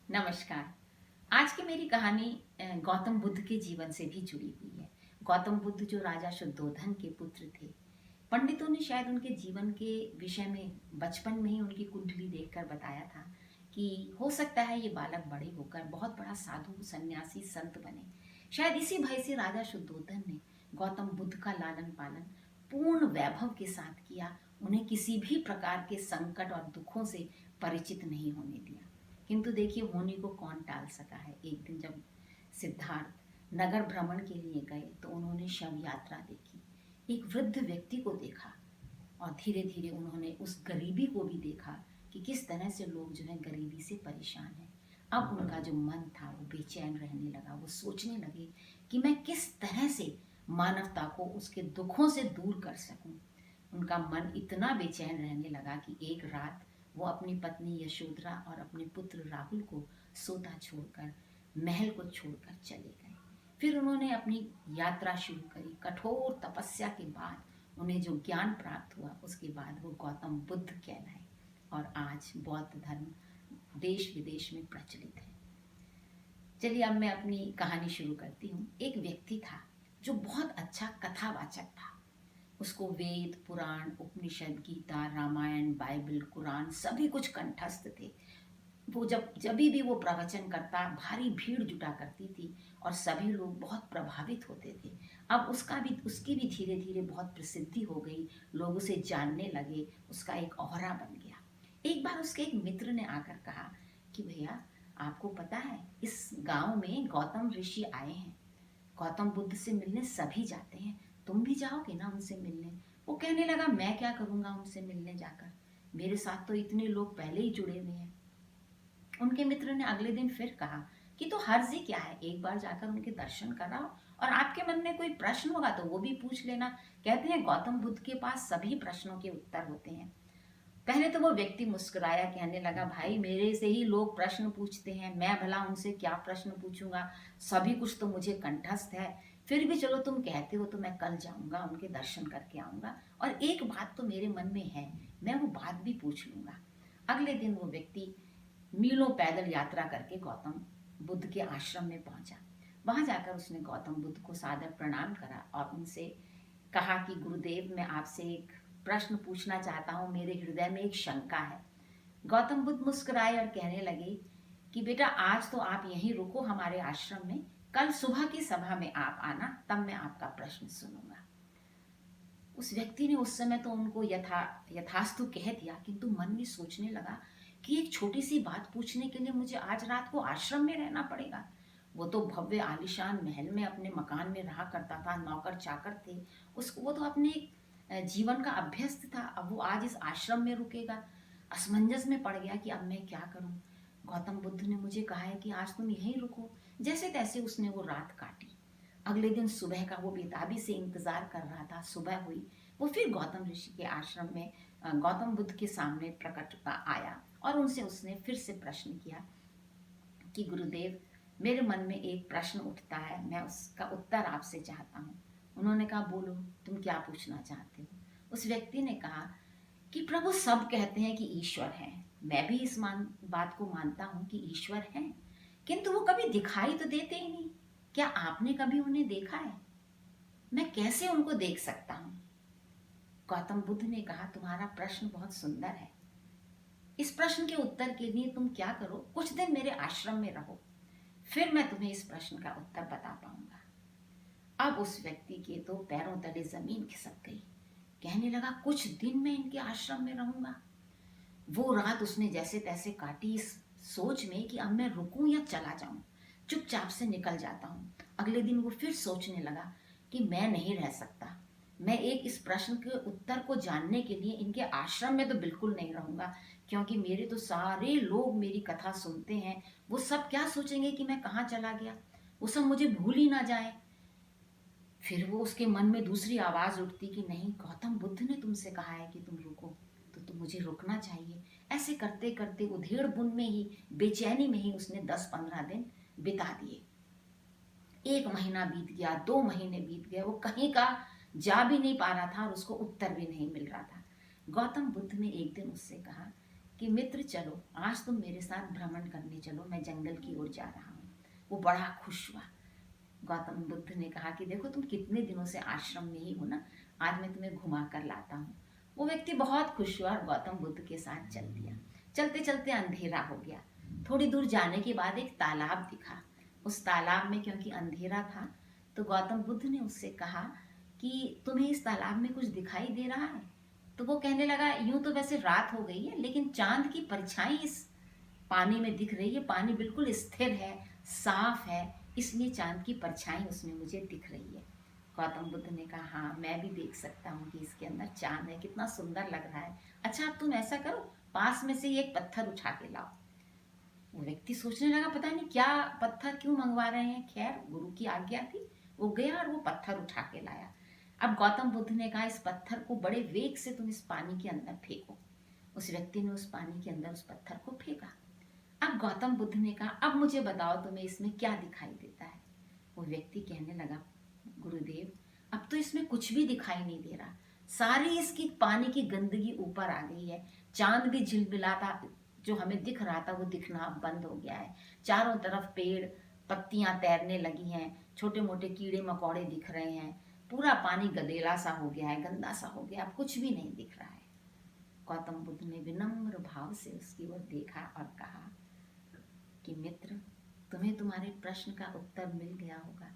नमस्कार। आज की मेरी कहानी गौतम बुद्ध के जीवन से भी जुड़ी हुई है। गौतम बुद्ध जो राजा शुद्धोधन के पुत्र थे, पंडितों ने शायद उनके जीवन के विषय में बचपन में ही उनकी कुंडली देखकर बताया था कि हो सकता है ये बालक बड़े होकर बहुत बड़ा साधु, सन्यासी, संत बने। शायद इसी भय से राजा शुद्धोधन ने गौतम बुद्ध का लालन पालन पूर्ण वैभव के साथ किया। उन्हें किसी भी प्रकार के संकट और दुखों से परिचित नहीं होने दिया। किंतु देखिए, होनी को कौन टाल सका है। एक दिन जब सिद्धार्थ नगर भ्रमण के लिए गए तो उन्होंने शव यात्रा देखी, एक वृद्ध व्यक्ति को देखा और धीरे धीरे उन्होंने उस गरीबी को भी देखा कि किस तरह से लोग जो है गरीबी से परेशान हैं। अब उनका जो मन था वो बेचैन रहने लगा। वो सोचने लगे कि मैं किस तरह से मानवता को उसके दुखों से दूर कर सकूं। उनका मन इतना बेचैन रहने लगा कि एक रात वो अपनी पत्नी यशोधरा और अपने पुत्र राहुल को सोता छोड़कर महल को छोड़कर चले गए। फिर उन्होंने अपनी यात्रा शुरू करी। कठोर तपस्या के बाद उन्हें जो ज्ञान प्राप्त हुआ, उसके बाद वो गौतम बुद्ध कहलाए और आज बौद्ध धर्म देश विदेश में प्रचलित है। चलिए अब मैं अपनी कहानी शुरू करती हूँ। एक व्यक्ति था जो बहुत अच्छा कथावाचक था। उसको वेद, पुराण, उपनिषद, गीता, रामायण, बाइबल, कुरान सभी कुछ कंठस्थ थे। वो जब जभी भी वो प्रवचन करता, भारी भीड़ जुटा करती थी और सभी लोग बहुत प्रभावित होते थे। अब उसकी भी धीरे धीरे बहुत प्रसिद्धि हो गई। लोग उसे जानने लगे, उसका एक औहरा बन गया। एक बार उसके एक मित्र ने आकर कहा कि भैया, आपको पता है इस गांव में गौतम ऋषि आए हैं। गौतम बुद्ध से मिलने सभी जाते हैं, तुम भी जाओगे ना उनसे मिलने? वो कहने लगा, मैं क्या करूंगा उनसे मिलने जाकर, मेरे साथ तो इतने लोग पहले ही जुड़े हुए हैं। उनके मित्र ने अगले दिन फिर कहा कि तो हर्ज ही क्या है, एक बार जाकर उनके दर्शन कराओ और आपके मन में कोई प्रश्न होगा तो वो भी पूछ लेना। कहते हैं गौतम बुद्ध के पास सभी प्रश्नों के उत्तर होते हैं। पहले तो वो व्यक्ति मुस्कुराया, कहने लगा, भाई मेरे से ही लोग प्रश्न पूछते हैं, मैं भला उनसे क्या प्रश्न पूछूंगा, सभी कुछ तो मुझे कंठस्थ है। फिर भी चलो, तुम कहते हो तो मैं कल जाऊंगा, उनके दर्शन करके आऊंगा। और एक बात तो मेरे मन में है, मैं वो बात भी पूछ लूंगा। अगले दिन वो व्यक्ति मीलों पैदल यात्रा करके गौतम बुद्ध के आश्रम में पहुंचा। वहां जाकर उसने गौतम बुद्ध को सादर प्रणाम करा और उनसे कहा कि गुरुदेव, मैं आपसे एक प्रश्न पूछना चाहता हूँ, मेरे हृदय में एक शंका है। गौतम बुद्ध मुस्कुराए और कहने लगे कि बेटा, आज तो आप यहीं रुको हमारे आश्रम में, कल सुबह की सभा में आप आना, तब मैं आपका प्रश्न सुनूंगा। उस व्यक्ति ने उस समय तो उनको यथास्तु कह दिया, किंतु मन में सोचने लगा कि एक छोटी सी बात पूछने के लिए मुझे आज रात को आश्रम में रहना पड़ेगा। वो तो भव्य आलीशान महल में अपने मकान में रहा करता था, नौकर चाकर थे, उसको वो तो अपने जीवन का अभ्यस्त था। अब वो आज इस आश्रम में रुकेगा। असमंजस में पड़ गया कि अब मैं क्या करूं। गौतम बुद्ध ने मुझे कहा है कि आज तुम यहीं रुको। जैसे तैसे उसने वो रात काटी। अगले दिन सुबह का वो बेताबी से इंतजार कर रहा था। सुबह हुई, वो फिर गौतम ऋषि के आश्रम में गौतम बुद्ध के सामने प्रकट आया और उनसे उसने फिर से प्रश्न किया कि गुरुदेव, मेरे मन में एक प्रश्न उठता है, मैं उसका उत्तर आपसे चाहता हूँ। उन्होंने कहा, बोलो, तुम क्या पूछना चाहते हो? उस व्यक्ति ने कहा कि प्रभु, सब कहते हैं कि ईश्वर है, मैं भी इस बात को मानता हूँ कि ईश्वर है, किंतु वो कभी दिखाई तो देते ही नहीं। क्या आपने कभी उन्हें देखा है? मैं कैसे उनको देख सकता हूँ? गौतम बुद्ध ने कहा, तुम्हारा प्रश्न बहुत सुंदर है। इस प्रश्न के उत्तर के लिए तुम क्या करो, कुछ दिन मेरे आश्रम में रहो, फिर मैं तुम्हें इस प्रश्न का उत्तर बता पाऊंगा। अब उस व्यक्ति के तो पैरों तले जमीन खिसक गई। कहने लगा, कुछ दिन मैं इनके आश्रम में रहूंगा? वो रात उसने जैसे तैसे काटी इस सोच में कि अब मैं रुकूं या चला जाऊं, चुपचाप से निकल जाता हूं। अगले दिन वो फिर सोचने लगा कि मैं नहीं रह सकता, मैं एक इस प्रश्न के उत्तर को जानने के लिए इनके आश्रम में तो बिल्कुल नहीं रहूंगा, क्योंकि मेरे तो सारे लोग मेरी कथा सुनते हैं। वो सब क्या सोचेंगे कि मैं कहाँ चला गया, वो सब मुझे भूल ही ना जाए। फिर वो उसके मन में दूसरी आवाज उठती कि नहीं, गौतम बुद्ध ने तुमसे कहा है कि तुम रुको, तो तुम मुझे रुकना चाहिए। ऐसे करते करते उधेड़ बुन में ही, बेचैनी में ही उसने 10-15 दिन बिता दिए। 1 महीना बीत गया, 2 महीने बीत गए, वो कहीं का जा भी नहीं पा रहा था और उसको उत्तर भी नहीं मिल रहा था। गौतम बुद्ध ने एक दिन उससे कहा कि मित्र चलो, आज तुम मेरे साथ भ्रमण करने चलो, मैं जंगल की ओर जा रहा हूँ। वो बड़ा खुश हुआ। गौतम बुद्ध ने कहा कि देखो तुम कितने दिनों से आश्रम में ही हो ना, आज मैं तुम्हें घुमा कर लाता हूँ। वो व्यक्ति बहुत खुश हुआ और गौतम बुद्ध के साथ चल दिया। चलते चलते अंधेरा हो गया। थोड़ी दूर जाने के बाद एक तालाब दिखा। उस तालाब में क्योंकि अंधेरा था तो गौतम बुद्ध ने उससे कहा कि तुम्हें इस तालाब में कुछ दिखाई दे रहा है? तो वो कहने लगा, यूं तो वैसे रात हो गई है लेकिन चांद की परछाई इस पानी में दिख रही है। पानी बिल्कुल स्थिर है, साफ है, इसलिए चांद की परछाई उसमें मुझे दिख रही है। गौतम बुद्ध ने कहा, हाँ मैं भी देख सकता हूँ कि इसके अंदर चांद है, कितना सुंदर लग रहा है। अच्छा अब तुम ऐसा करो, पास में से ही एक पत्थर उठा के लाओ। वो व्यक्ति सोचने लगा, पता नहीं क्या पत्थर क्यों मंगवा रहे हैं। खैर गुरु की आज्ञा थी, वो गया और वो पत्थर उठा के लाया। अब गौतम बुद्ध ने कहा, इस पत्थर को बड़े वेग से तुम इस पानी के अंदर फेंको। उस व्यक्ति ने उस पानी के अंदर उस पत्थर को फेंका। अब गौतम बुद्ध ने कहा, अब मुझे बताओ तुम्हें इसमें क्या दिखाई देता है। वो व्यक्ति कहने लगा, गुरुदेव अब तो इसमें कुछ भी दिखाई नहीं दे रहा। सारी इसकी पानी की गंदगी ऊपर आ गई है। चांद भी झिलमिलाता जो हमें दिख रहा था वो दिखना अब बंद हो गया है। चारों तरफ पेड़ पत्तियां तैरने लगी हैं, छोटे मोटे कीड़े मकोड़े दिख रहे हैं। पूरा पानी गदेला सा हो गया है, गंदा सा हो गया, अब कुछ भी नहीं दिख रहा है। गौतम बुद्ध ने विनम्र भाव से उसकी ओर देखा और कहा कि मित्र, तुम्हें तुम्हारे प्रश्न का उत्तर मिल गया होगा।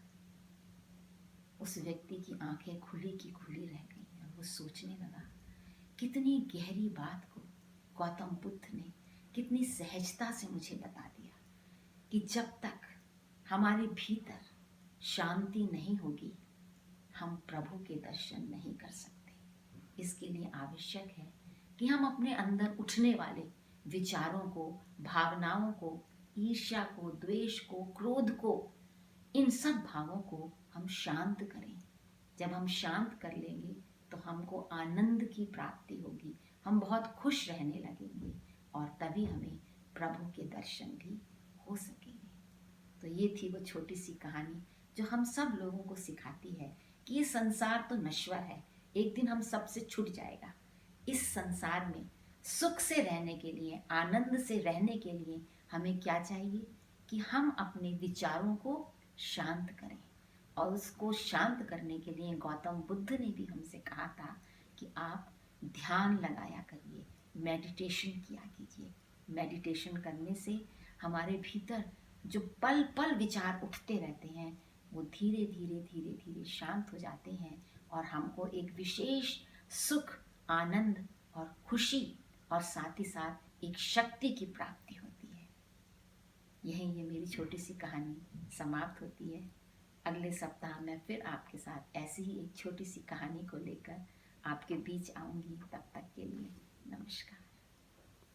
उस व्यक्ति की आंखें खुली की खुली रह गई और वो सोचने लगा, कितनी गहरी बात को गौतम बुद्ध ने कितनी सहजता से मुझे बता दिया कि जब तक हमारे भीतर शांति नहीं होगी हम प्रभु के दर्शन नहीं कर सकते। इसके लिए आवश्यक है कि हम अपने अंदर उठने वाले विचारों को, भावनाओं को, ईर्ष्या को, द्वेष को, क्रोध को, इन सब भावों को हम शांत करें। जब हम शांत कर लेंगे तो हमको आनंद की प्राप्ति होगी, हम बहुत खुश रहने लगेंगे और तभी हमें प्रभु के दर्शन भी हो सकेंगे। तो ये थी वो छोटी सी कहानी जो हम सब लोगों को सिखाती है कि ये संसार तो नश्वर है, एक दिन हम सबसे छूट जाएगा। इस संसार में सुख से रहने के लिए, आनंद से रहने के लिए हमें क्या चाहिए कि हम अपने विचारों को शांत करें। और उसको शांत करने के लिए गौतम बुद्ध ने भी हमसे कहा था कि आप ध्यान लगाया करिए, मेडिटेशन किया कीजिए। मेडिटेशन करने से हमारे भीतर जो पल पल विचार उठते रहते हैं वो धीरे धीरे धीरे धीरे शांत हो जाते हैं और हमको एक विशेष सुख, आनंद और खुशी और साथ ही साथ एक शक्ति की प्राप्ति होती है। यही ये मेरी छोटी सी कहानी समाप्त होती है। अगले सप्ताह मैं फिर आपके साथ ऐसी ही एक छोटी सी कहानी को लेकर आपके बीच आऊंगी। तब तक के लिए नमस्कार।